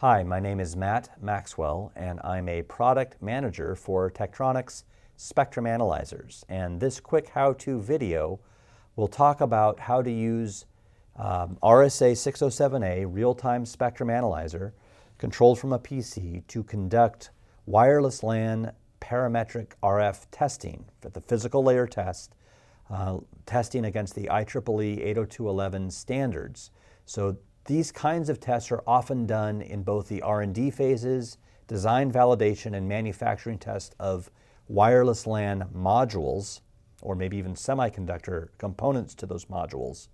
Hi, my name is Matt Maxwell, and I'm a product manager for Tektronix Spectrum Analyzers. And this quick how-to video will talk about how to use RSA 607A real-time spectrum analyzer controlled from a PC to conduct wireless LAN parametric RF testing for the physical layer test, testing against the IEEE 802.11 standards. So these kinds of tests are often done in both the R&D phases, design validation, and manufacturing test of wireless LAN modules, or maybe even semiconductor components to those modules.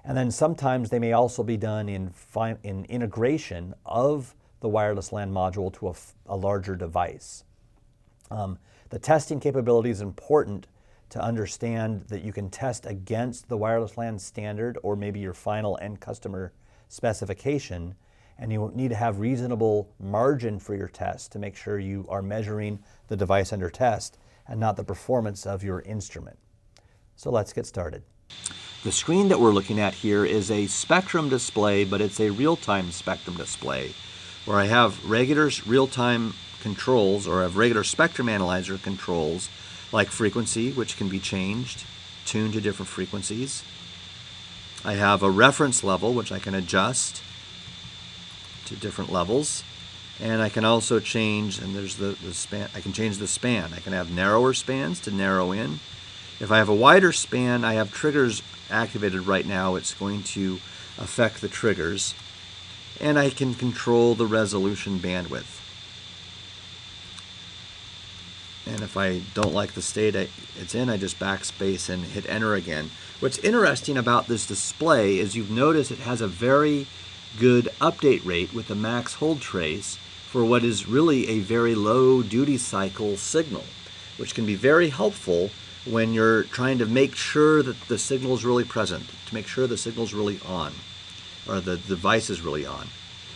And then sometimes they may also be done in integration of the wireless LAN module to a larger device. The testing capability is important to understand that you can test against the wireless LAN standard or maybe your final end customer specification, and you need to have reasonable margin for your test to make sure you are measuring the device under test and not the performance of your instrument. So let's get started. The screen that we're looking at here is a spectrum display, but it's a real-time spectrum display where I have regular real-time controls, or I have regular spectrum analyzer controls like frequency, which can be changed, tuned to different frequencies. I have a reference level, which I can adjust to different levels. And I can also change, and there's the span, I can change the span. I can have narrower spans to narrow in. If I have a wider span, I have triggers activated right now. It's going to affect the triggers. And I can control the resolution bandwidth. And if I don't like the state it's in, I just backspace and hit enter again. What's interesting about this display is you've noticed it has a very good update rate with the max hold trace for what is really a very low duty cycle signal, which can be very helpful when you're trying to make sure that the signal is really present, to make sure the signal is really on, or the device is really on.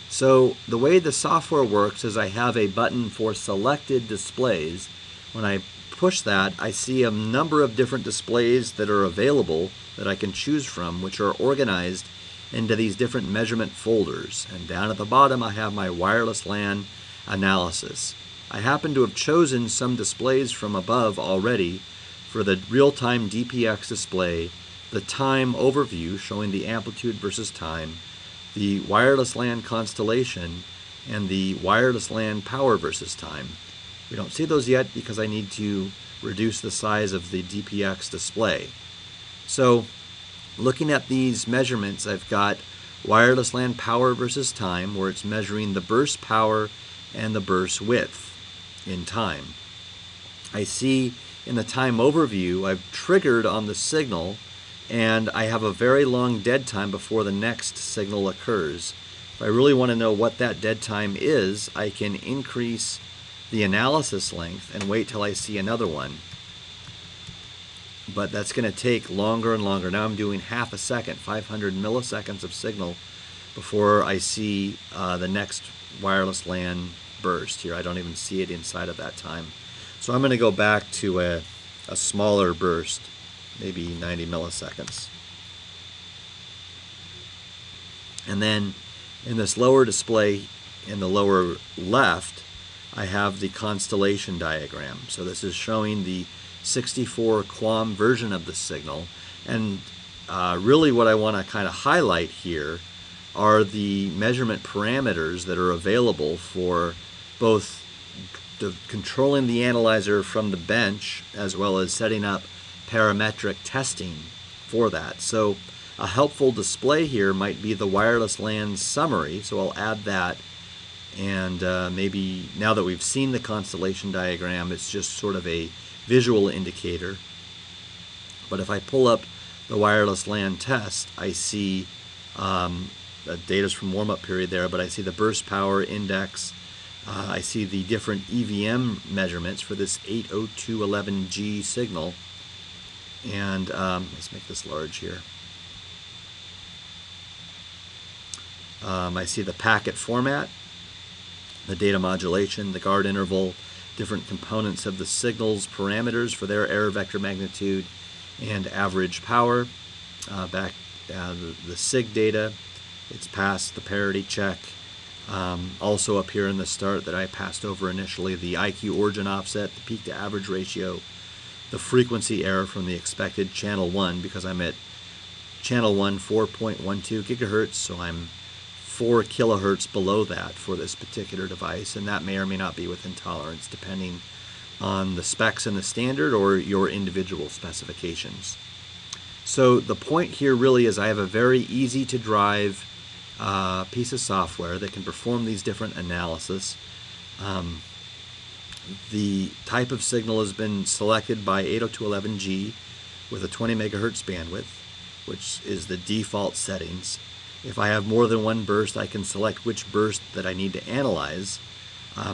So the way the software works is I have a button for selected displays. When I push that, I see a number of different displays that are available that I can choose from, which are organized into these different measurement folders. And down at the bottom, I have my wireless LAN analysis. I happen to have chosen some displays from above already for the real-time DPX display, the time overview showing the amplitude versus time, the wireless LAN constellation, and the wireless LAN power versus time. We don't see those yet because I need to reduce the size of the DPX display. So looking at these measurements, I've got wireless LAN power versus time, where it's measuring the burst power and the burst width in time. I see in the time overview, I've triggered on the signal, and I have a very long dead time before the next signal occurs. If I really want to know what that dead time is, I can increase the analysis length and wait till I see another one. But that's going to take longer and longer. Now I'm doing half a second, 500 milliseconds of signal before I see the next wireless LAN burst here. I don't even see it inside of that time. So I'm going to go back to a smaller burst, maybe 90 milliseconds. And then in this lower display in the lower left, I have the constellation diagram. So this is showing the 64 QAM version of the signal. And really what I want to kind of highlight here are the measurement parameters that are available for both controlling the analyzer from the bench as well as setting up parametric testing for that. So a helpful display here might be the wireless LAN summary. So I'll add that. And maybe now that we've seen the constellation diagram, it's just sort of a visual indicator. But if I pull up the wireless LAN test, I see the data's from warm-up period there, but I see the burst power index. I see the different EVM measurements for this 802.11g signal. And let's make this large here. I see the packet format, the data modulation, the guard interval, different components of the signals, parameters for their error vector magnitude, and average power. The SIG data, it's passed the parity check. Also up here in the start that I passed over initially, the IQ origin offset, the peak to average ratio, the frequency error from the expected channel 1, because I'm at channel 1 4.12 gigahertz, so I'm 4 kilohertz below that for this particular device, and that may or may not be within tolerance depending on the specs in the standard or your individual specifications. So the point here really is I have a very easy to drive piece of software that can perform these different analysis. The type of signal has been selected by 802.11g with a 20 megahertz bandwidth, which is the default settings. If I have more than one burst, I can select which burst that I need to analyze.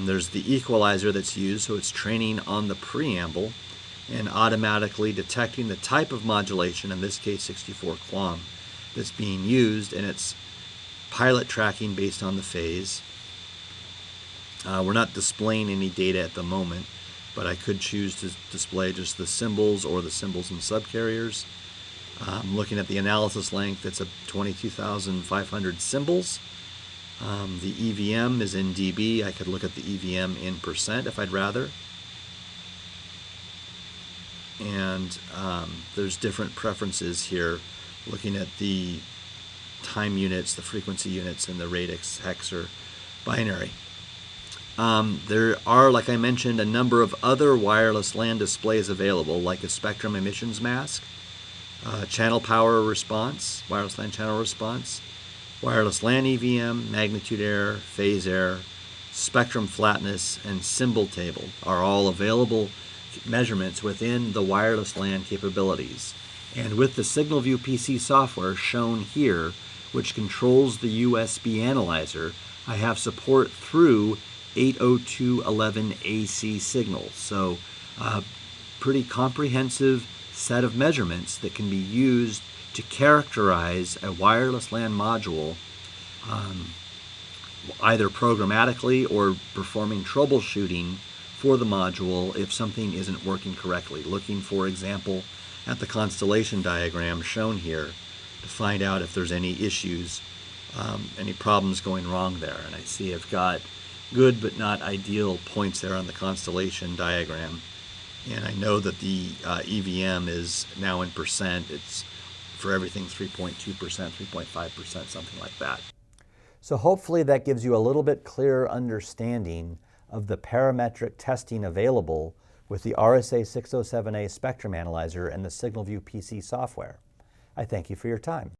There's the equalizer that's used, so it's training on the preamble and automatically detecting the type of modulation, in this case 64 QAM, that's being used, and it's pilot tracking based on the phase. We're not displaying any data at the moment, but I could choose to display just the symbols or the symbols and subcarriers. Looking at the analysis length, it's a 22,500 symbols. The EVM is in dB. I could look at the EVM in percent if I'd rather. And there's different preferences here, looking at the time units, the frequency units, and the radix, hex, or binary. There are, like I mentioned, a number of other wireless LAN displays available, like a spectrum emissions mask, channel power response, wireless LAN channel response, wireless LAN EVM, magnitude error, phase error, spectrum flatness, and symbol table are all available measurements within the wireless LAN capabilities. And with the SignalView PC software shown here, which controls the USB analyzer, I have support through 802.11ac signals. So pretty comprehensive set of measurements that can be used to characterize a wireless LAN module, either programmatically or performing troubleshooting for the module if something isn't working correctly. Looking, for example, at the constellation diagram shown here to find out if there's any issues, any problems going wrong there. And I see I've got good but not ideal points there on the constellation diagram. And I know that the EVM is now in percent. It's for everything 3.2%, 3.5%, something like that. So hopefully that gives you a little bit clearer understanding of the parametric testing available with the RSA607A spectrum analyzer and the SignalView PC software. I thank you for your time.